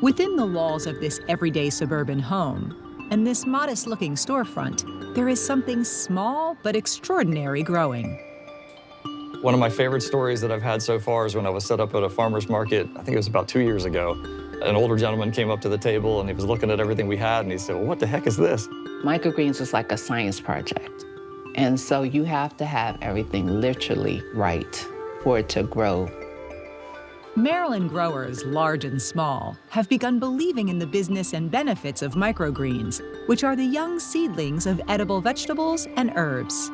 Within the walls of this everyday suburban home and this modest-looking storefront, there is something small but extraordinary growing. One of my favorite stories that I've had so far is when I was set up at a farmer's market, I think it was about 2 years ago. An older gentleman came up to the table and he was looking at everything we had and he said, "Well, what the heck is this?" Microgreens is like a science project. And so you have to have everything literally right for it to grow. Maryland growers, large and small, have begun believing in the business and benefits of microgreens, which are the young seedlings of edible vegetables and herbs.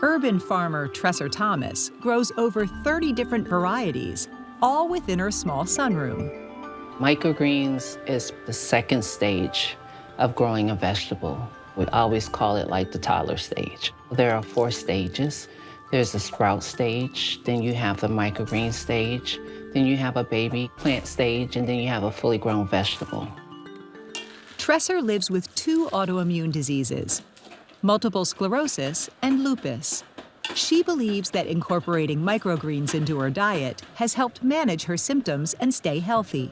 Urban farmer Tresser Thomas grows over 30 different varieties, all within her small sunroom. Microgreens is the second stage of growing a vegetable. We always call it like the toddler stage. There are 4 stages. There's the sprout stage, then you have the microgreen stage, then you have a baby plant stage, and then you have a fully grown vegetable. Tresser lives with 2 autoimmune diseases, multiple sclerosis and lupus. She believes that incorporating microgreens into her diet has helped manage her symptoms and stay healthy.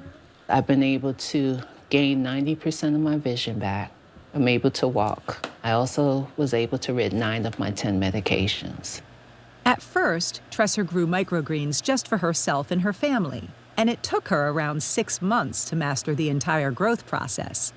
I've been able to gain 90% of my vision back. I'm able to walk. I also was able to rid 9 of my 10 medications. At first, Tresser grew microgreens just for herself and her family, and it took her around 6 months to master the entire growth process.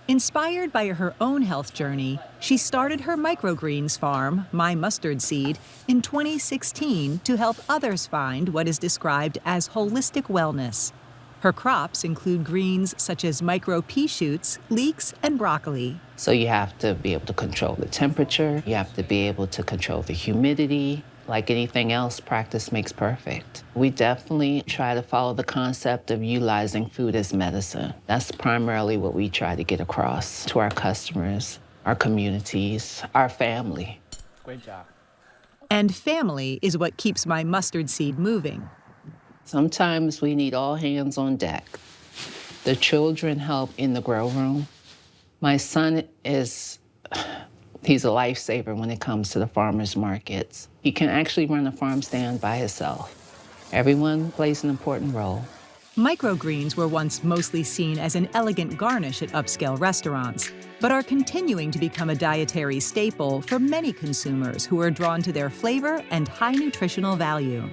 Inspired by her own health journey, she started her microgreens farm, My Mustard Seed, in 2016 to help others find what is described as holistic wellness. Her crops include greens such as micro pea shoots, leeks, and broccoli. So you have to be able to control the temperature. You have to be able to control the humidity. Like anything else, practice makes perfect. We definitely try to follow the concept of utilizing food as medicine. That's primarily what we try to get across to our customers, our communities, our family. Great job. And family is what keeps My Mustard Seed moving. Sometimes we need all hands on deck. The children help in the grow room. My son he's a lifesaver when it comes to the farmers markets. He can actually run a farm stand by himself. Everyone plays an important role. Microgreens were once mostly seen as an elegant garnish at upscale restaurants, but are continuing to become a dietary staple for many consumers who are drawn to their flavor and high nutritional value.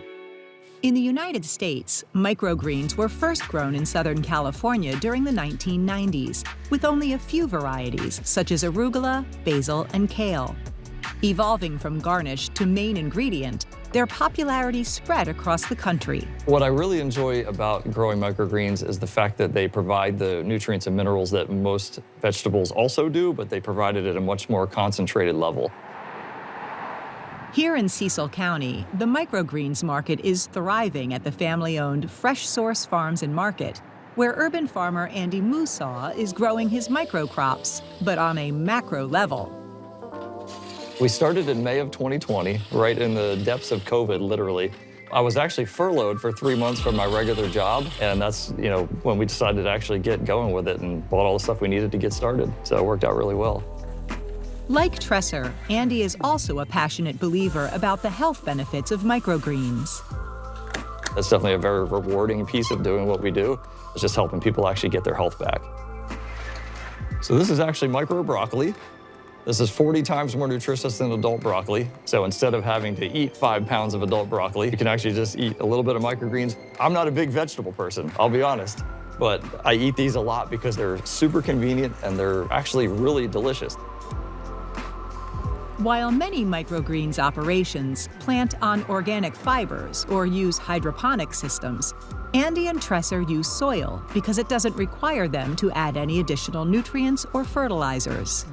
In the United States, microgreens were first grown in Southern California during the 1990s, with only a few varieties, such as arugula, basil, and kale. Evolving from garnish to main ingredient, their popularity spread across the country. What I really enjoy about growing microgreens is the fact that they provide the nutrients and minerals that most vegetables also do, but they provide it at a much more concentrated level. Here in Cecil County, the microgreens market is thriving at the family-owned Fresh Source Farms and Market, where urban farmer Andy Musaw is growing his microcrops, but on a macro level. We started in May of 2020, right in the depths of COVID, literally. I was actually furloughed for 3 months from my regular job, and that's, when we decided to actually get going with it and bought all the stuff we needed to get started. So it worked out really well. Like Tresser, Andy is also a passionate believer about the health benefits of microgreens. That's definitely a very rewarding piece of doing what we do. It's just helping people actually get their health back. So this is actually micro broccoli. This is 40 times more nutritious than adult broccoli. So instead of having to eat 5 pounds of adult broccoli, you can actually just eat a little bit of microgreens. I'm not a big vegetable person, I'll be honest, but I eat these a lot because they're super convenient and they're actually really delicious. While many microgreens operations plant on organic fibers or use hydroponic systems, Andy and Tresser use soil because it doesn't require them to add any additional nutrients or fertilizers.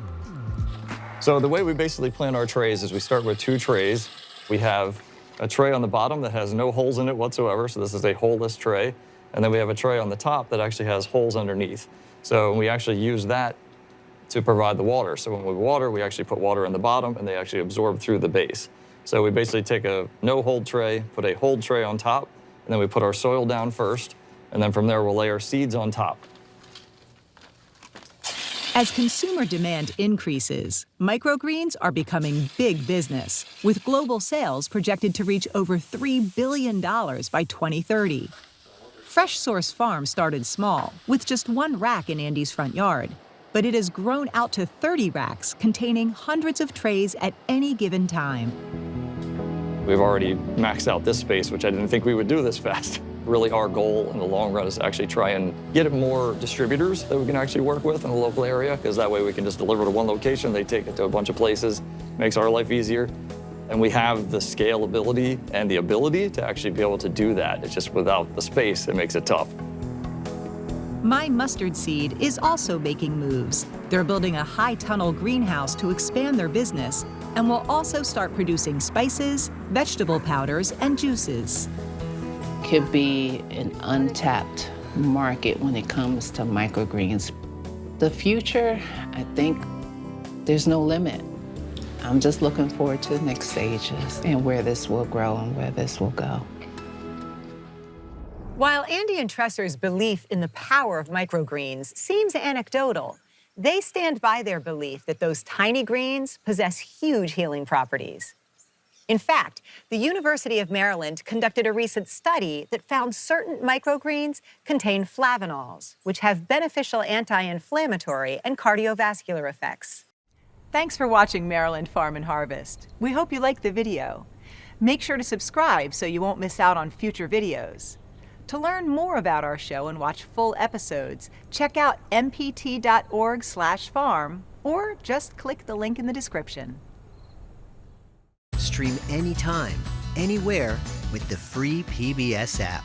So the way we basically plant our trays is we start with 2 trays. We have a tray on the bottom that has no holes in it whatsoever, so this is a holeless tray. And then we have a tray on the top that actually has holes underneath. So we actually use that to provide the water. So when we water, we actually put water in the bottom and they actually absorb through the base. So we basically take a no-hold tray, put a hold tray on top, and then we put our soil down first, and then from there we'll lay our seeds on top. As consumer demand increases, microgreens are becoming big business, with global sales projected to reach over $3 billion by 2030. Fresh Source Farm started small, with just one rack in Andy's front yard, but it has grown out to 30 racks containing hundreds of trays at any given time. We've already maxed out this space, which I didn't think we would do this fast. Really, our goal in the long run is to actually try and get more distributors that we can actually work with in the local area, because that way we can just deliver to one location, they take it to a bunch of places, makes our life easier. And we have the scalability and the ability to actually be able to do that. It's just without the space, it makes it tough. My Mustard Seed is also making moves. They're building a high-tunnel greenhouse to expand their business and will also start producing spices, vegetable powders, and juices. Could be an untapped market when it comes to microgreens. The future, I think there's no limit. I'm just looking forward to the next stages and where this will grow and where this will go. While Andy and Tresser's belief in the power of microgreens seems anecdotal, they stand by their belief that those tiny greens possess huge healing properties. In fact, the University of Maryland conducted a recent study that found certain microgreens contain flavanols, which have beneficial anti-inflammatory and cardiovascular effects. Thanks for watching Maryland Farm and Harvest. We hope you liked the video. Make sure to subscribe so you won't miss out on future videos. To learn more about our show and watch full episodes, check out mpt.org/farm or just click the link in the description. Stream anytime, anywhere with the free PBS app.